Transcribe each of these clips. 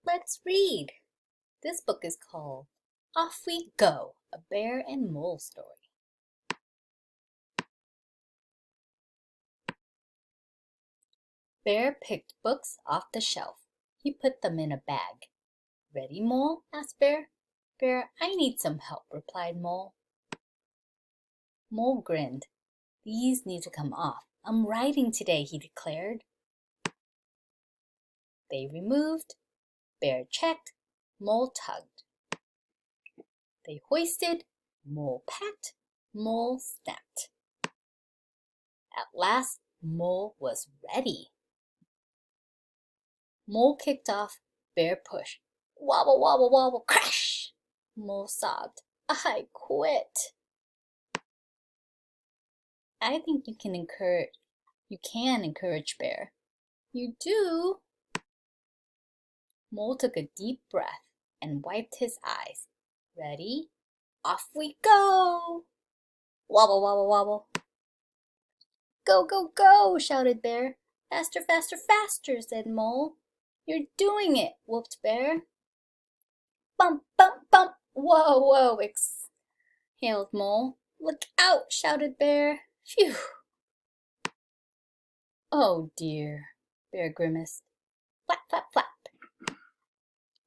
Let's read. This book is called Off We Go, a Bear and Mole Story. Bear picked books off the shelf. He put them in a bag. Ready, Mole? Asked Bear. Bear, I need some help, replied Mole. Mole grinned. These need to come off. I'm writing today, he declared. They removed. Bear checked. Mole tugged. They hoisted. Mole packed. Mole snapped. At last, Mole was ready. Mole kicked off. Bear pushed. Wobble, wobble, wobble, crash! Mole sobbed. I quit. I think you can encourage Bear. You do? Mole took a deep breath and wiped his eyes. Ready? Off we go! Wobble, wobble, wobble. Go, go, go, shouted Bear. Faster, faster, faster, said Mole. You're doing it, whooped Bear. Bump, bump, bump. Whoa, whoa, exhaled Mole. Look out, shouted Bear. Phew. Oh dear, Bear grimaced. Flap, flap, flap.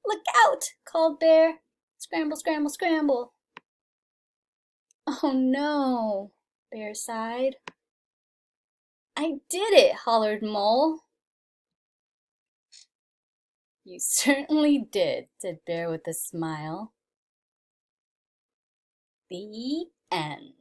Look out, called Bear. Scramble, scramble, scramble. Oh no, Bear sighed. I did it, hollered Mole. You certainly did, said Bear with a smile. The end.